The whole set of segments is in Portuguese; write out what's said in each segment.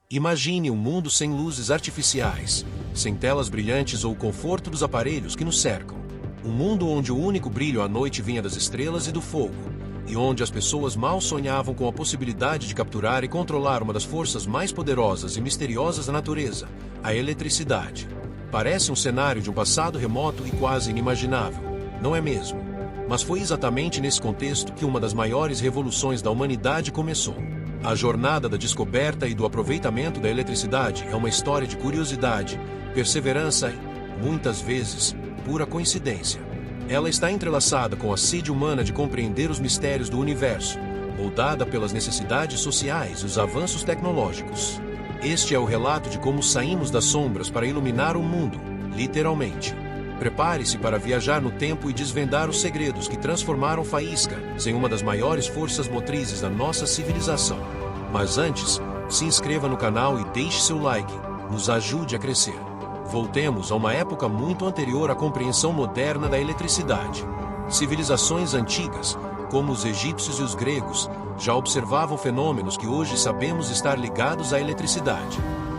Imagine um mundo sem luzes artificiais, sem telas brilhantes ou o conforto dos aparelhos que nos cercam. Um mundo onde o único brilho à noite vinha das estrelas e do fogo, e onde as pessoas mal sonhavam com a possibilidade de capturar e controlar uma das forças mais poderosas e misteriosas da natureza, a eletricidade. Parece um cenário de um passado remoto e quase inimaginável, não é mesmo? Mas foi exatamente nesse contexto que uma das maiores revoluções da humanidade começou. A jornada da descoberta e do aproveitamento da eletricidade é uma história de curiosidade, perseverança e, muitas vezes, pura coincidência. Ela está entrelaçada com a sede humana de compreender os mistérios do universo, moldada pelas necessidades sociais e os avanços tecnológicos. Este é o relato de como saímos das sombras para iluminar o mundo, literalmente. Prepare-se para viajar no tempo e desvendar os segredos que transformaram Faísca em uma das maiores forças motrizes da nossa civilização. Mas antes, se inscreva no canal e deixe seu like, nos ajude a crescer. Voltemos a uma época muito anterior à compreensão moderna da eletricidade. Civilizações antigas, como os egípcios e os gregos, já observavam fenômenos que hoje sabemos estar ligados à eletricidade.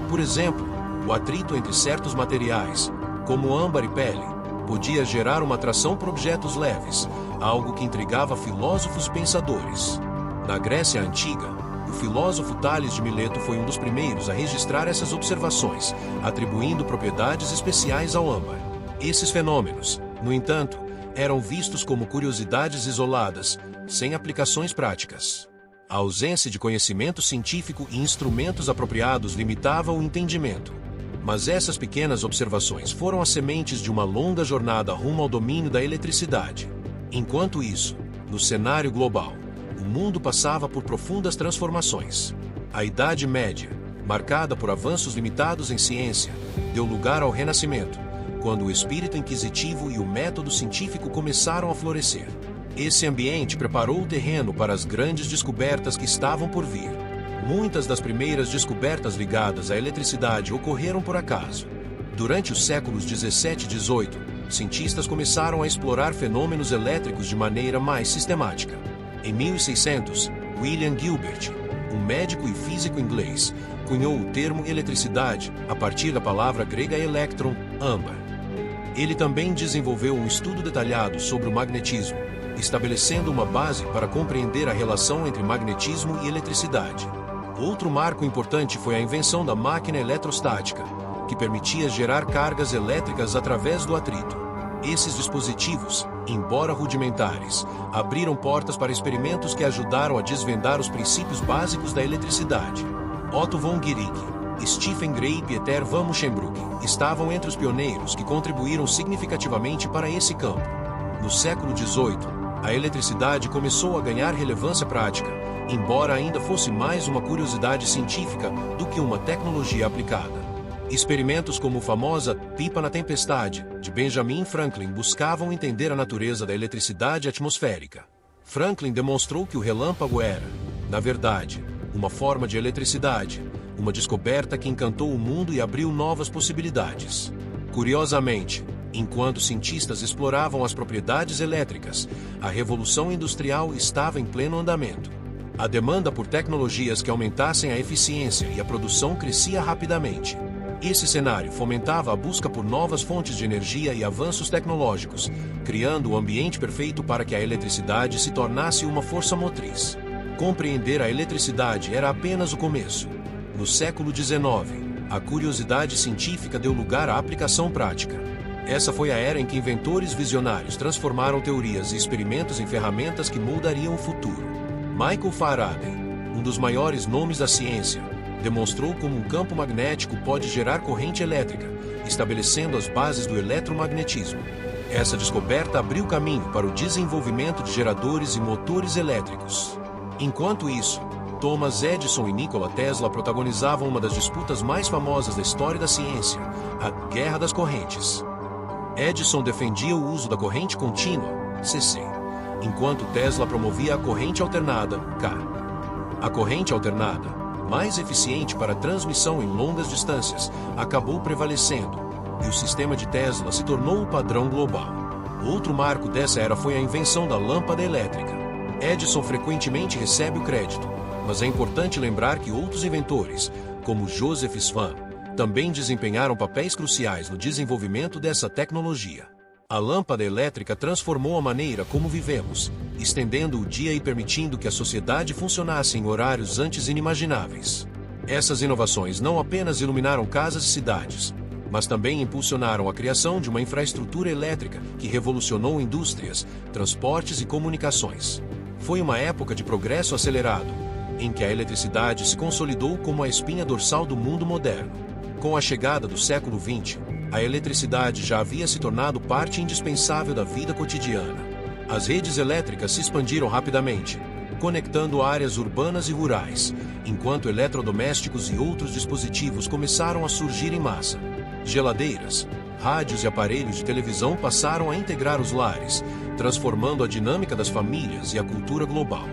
Por exemplo, o atrito entre certos materiais, como âmbar e pele, podia gerar uma atração por objetos leves, algo que intrigava filósofos e pensadores. Na Grécia Antiga, o filósofo Tales de Mileto foi um dos primeiros a registrar essas observações, atribuindo propriedades especiais ao âmbar. Esses fenômenos, no entanto, eram vistos como curiosidades isoladas, sem aplicações práticas. A ausência de conhecimento científico e instrumentos apropriados limitava o entendimento. Mas essas pequenas observações foram as sementes de uma longa jornada rumo ao domínio da eletricidade. Enquanto isso, no cenário global, o mundo passava por profundas transformações. A Idade Média, marcada por avanços limitados em ciência, deu lugar ao Renascimento, quando o espírito inquisitivo e o método científico começaram a florescer. Esse ambiente preparou o terreno para as grandes descobertas que estavam por vir. Muitas das primeiras descobertas ligadas à eletricidade ocorreram por acaso. Durante os séculos 17 e 18, cientistas começaram a explorar fenômenos elétricos de maneira mais sistemática. Em 1600, William Gilbert, um médico e físico inglês, cunhou o termo eletricidade a partir da palavra grega electron, âmbar. Ele também desenvolveu um estudo detalhado sobre o magnetismo, estabelecendo uma base para compreender a relação entre magnetismo e eletricidade. Outro marco importante foi a invenção da máquina eletrostática, que permitia gerar cargas elétricas através do atrito. Esses dispositivos, embora rudimentares, abriram portas para experimentos que ajudaram a desvendar os princípios básicos da eletricidade. Otto von Guericke, Stephen Gray e Pieter van Musschenbroek estavam entre os pioneiros que contribuíram significativamente para esse campo. No século XVIII, a eletricidade começou a ganhar relevância prática, embora ainda fosse mais uma curiosidade científica do que uma tecnologia aplicada. Experimentos como a famosa pipa na tempestade, de Benjamin Franklin, buscavam entender a natureza da eletricidade atmosférica. Franklin demonstrou que o relâmpago era, na verdade, uma forma de eletricidade, uma descoberta que encantou o mundo e abriu novas possibilidades. Curiosamente, enquanto cientistas exploravam as propriedades elétricas, a Revolução Industrial estava em pleno andamento. A demanda por tecnologias que aumentassem a eficiência e a produção crescia rapidamente. Esse cenário fomentava a busca por novas fontes de energia e avanços tecnológicos, criando o ambiente perfeito para que a eletricidade se tornasse uma força motriz. Compreender a eletricidade era apenas o começo. No século XIX, a curiosidade científica deu lugar à aplicação prática. Essa foi a era em que inventores visionários transformaram teorias e experimentos em ferramentas que moldariam o futuro. Michael Faraday, um dos maiores nomes da ciência, demonstrou como um campo magnético pode gerar corrente elétrica, estabelecendo as bases do eletromagnetismo. Essa descoberta abriu caminho para o desenvolvimento de geradores e motores elétricos. Enquanto isso, Thomas Edison e Nikola Tesla protagonizavam uma das disputas mais famosas da história da ciência, a Guerra das Correntes. Edison defendia o uso da corrente contínua, CC, enquanto Tesla promovia a corrente alternada, K. A corrente alternada, mais eficiente para transmissão em longas distâncias, acabou prevalecendo, e o sistema de Tesla se tornou o padrão global. Outro marco dessa era foi a invenção da lâmpada elétrica. Edison frequentemente recebe o crédito, mas é importante lembrar que outros inventores, como Joseph Swan, também desempenharam papéis cruciais no desenvolvimento dessa tecnologia. A lâmpada elétrica transformou a maneira como vivemos, estendendo o dia e permitindo que a sociedade funcionasse em horários antes inimagináveis. Essas inovações não apenas iluminaram casas e cidades, mas também impulsionaram a criação de uma infraestrutura elétrica que revolucionou indústrias, transportes e comunicações. Foi uma época de progresso acelerado, em que a eletricidade se consolidou como a espinha dorsal do mundo moderno. Com a chegada do século XX, a eletricidade já havia se tornado parte indispensável da vida cotidiana. As redes elétricas se expandiram rapidamente, conectando áreas urbanas e rurais, enquanto eletrodomésticos e outros dispositivos começaram a surgir em massa. Geladeiras, rádios e aparelhos de televisão passaram a integrar os lares, transformando a dinâmica das famílias e a cultura global.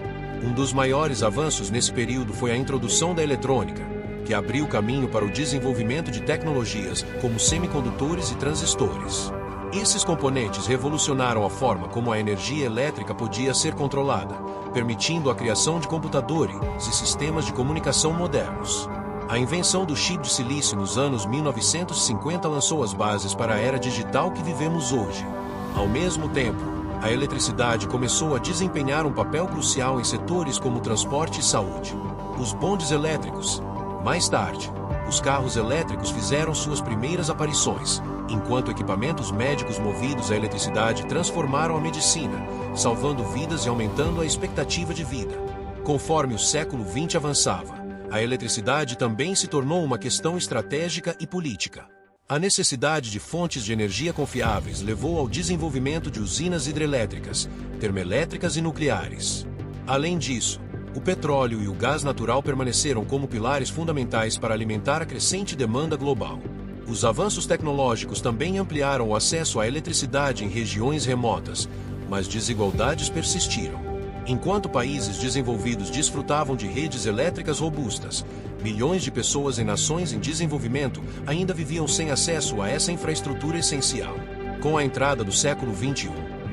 Um dos maiores avanços nesse período foi a introdução da eletrônica, que abriu caminho para o desenvolvimento de tecnologias como semicondutores e transistores. Esses componentes revolucionaram a forma como a energia elétrica podia ser controlada, permitindo a criação de computadores e sistemas de comunicação modernos. A invenção do chip de silício nos anos 1950 lançou as bases para a era digital que vivemos hoje. Ao mesmo tempo, a eletricidade começou a desempenhar um papel crucial em setores como transporte e saúde. Os bondes elétricos. Mais tarde, os carros elétricos fizeram suas primeiras aparições, enquanto equipamentos médicos movidos à eletricidade transformaram a medicina, salvando vidas e aumentando a expectativa de vida. Conforme o século XX avançava, a eletricidade também se tornou uma questão estratégica e política. A necessidade de fontes de energia confiáveis levou ao desenvolvimento de usinas hidrelétricas, termoelétricas e nucleares. Além disso, o petróleo e o gás natural permaneceram como pilares fundamentais para alimentar a crescente demanda global. Os avanços tecnológicos também ampliaram o acesso à eletricidade em regiões remotas, mas desigualdades persistiram. Enquanto países desenvolvidos desfrutavam de redes elétricas robustas, milhões de pessoas em nações em desenvolvimento ainda viviam sem acesso a essa infraestrutura essencial. Com a entrada do século XXI,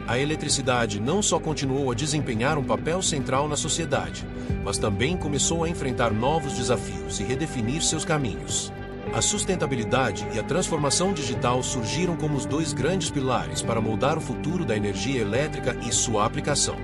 a eletricidade não só continuou a desempenhar um papel central na sociedade, mas também começou a enfrentar novos desafios e redefinir seus caminhos. A sustentabilidade e a transformação digital surgiram como os dois grandes pilares para moldar o futuro da energia elétrica e sua aplicação.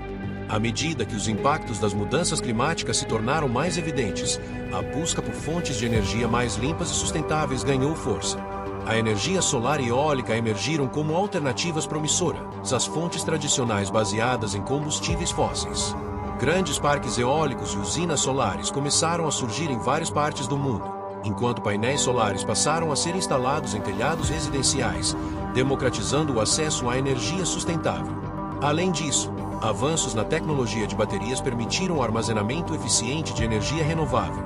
À medida que os impactos das mudanças climáticas se tornaram mais evidentes, a busca por fontes de energia mais limpas e sustentáveis ganhou força. A energia solar e eólica emergiram como alternativas promissoras às fontes tradicionais baseadas em combustíveis fósseis. Grandes parques eólicos e usinas solares começaram a surgir em várias partes do mundo, enquanto painéis solares passaram a ser instalados em telhados residenciais, democratizando o acesso à energia sustentável. Além disso, avanços na tecnologia de baterias permitiram o armazenamento eficiente de energia renovável,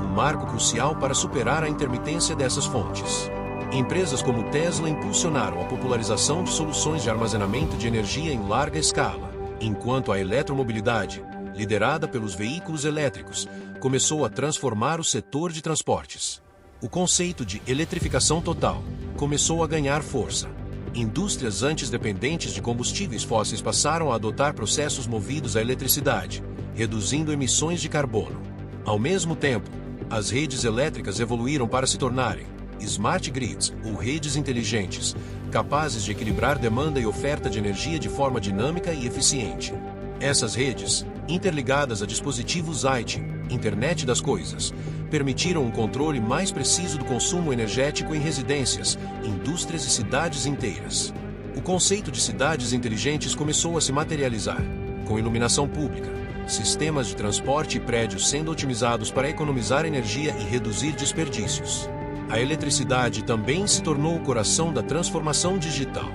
um marco crucial para superar a intermitência dessas fontes. Empresas como Tesla impulsionaram a popularização de soluções de armazenamento de energia em larga escala, enquanto a eletromobilidade, liderada pelos veículos elétricos, começou a transformar o setor de transportes. O conceito de eletrificação total começou a ganhar força. Indústrias antes dependentes de combustíveis fósseis passaram a adotar processos movidos à eletricidade, reduzindo emissões de carbono. Ao mesmo tempo, as redes elétricas evoluíram para se tornarem smart grids, ou redes inteligentes, capazes de equilibrar demanda e oferta de energia de forma dinâmica e eficiente. Essas redes, interligadas a dispositivos IoT, Internet das Coisas, permitiram um controle mais preciso do consumo energético em residências, indústrias e cidades inteiras. O conceito de cidades inteligentes começou a se materializar, com iluminação pública, sistemas de transporte e prédios sendo otimizados para economizar energia e reduzir desperdícios. A eletricidade também se tornou o coração da transformação digital.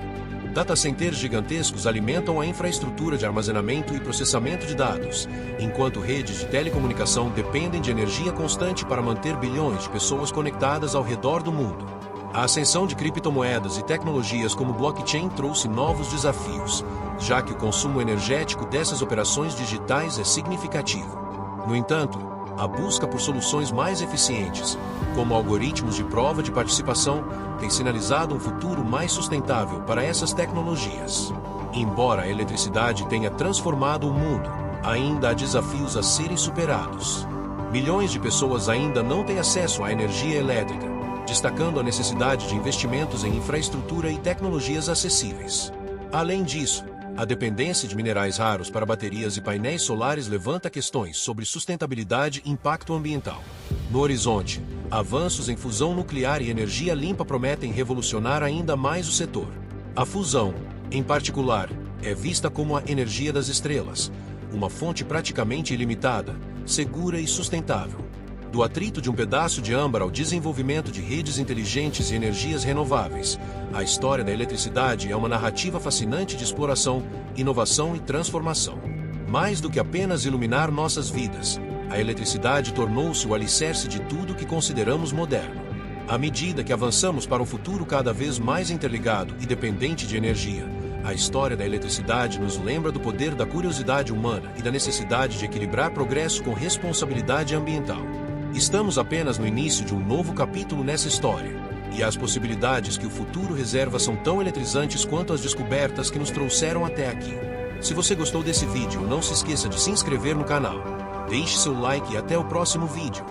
Data centers gigantescos alimentam a infraestrutura de armazenamento e processamento de dados, enquanto redes de telecomunicação dependem de energia constante para manter bilhões de pessoas conectadas ao redor do mundo. A ascensão de criptomoedas e tecnologias como blockchain trouxe novos desafios, já que o consumo energético dessas operações digitais é significativo. No entanto, a busca por soluções mais eficientes, como algoritmos de prova de participação, tem sinalizado um futuro mais sustentável para essas tecnologias. Embora a eletricidade tenha transformado o mundo, ainda há desafios a serem superados. Milhões de pessoas ainda não têm acesso à energia elétrica, destacando a necessidade de investimentos em infraestrutura e tecnologias acessíveis. Além disso, a dependência de minerais raros para baterias e painéis solares levanta questões sobre sustentabilidade e impacto ambiental. No horizonte, avanços em fusão nuclear e energia limpa prometem revolucionar ainda mais o setor. A fusão, em particular, é vista como a energia das estrelas, uma fonte praticamente ilimitada, segura e sustentável. Do atrito de um pedaço de âmbar ao desenvolvimento de redes inteligentes e energias renováveis, a história da eletricidade é uma narrativa fascinante de exploração, inovação e transformação. Mais do que apenas iluminar nossas vidas, a eletricidade tornou-se o alicerce de tudo que consideramos moderno. À medida que avançamos para um futuro cada vez mais interligado e dependente de energia, a história da eletricidade nos lembra do poder da curiosidade humana e da necessidade de equilibrar progresso com responsabilidade ambiental. Estamos apenas no início de um novo capítulo nessa história, e as possibilidades que o futuro reserva são tão eletrizantes quanto as descobertas que nos trouxeram até aqui. Se você gostou desse vídeo, não se esqueça de se inscrever no canal. Deixe seu like e até o próximo vídeo.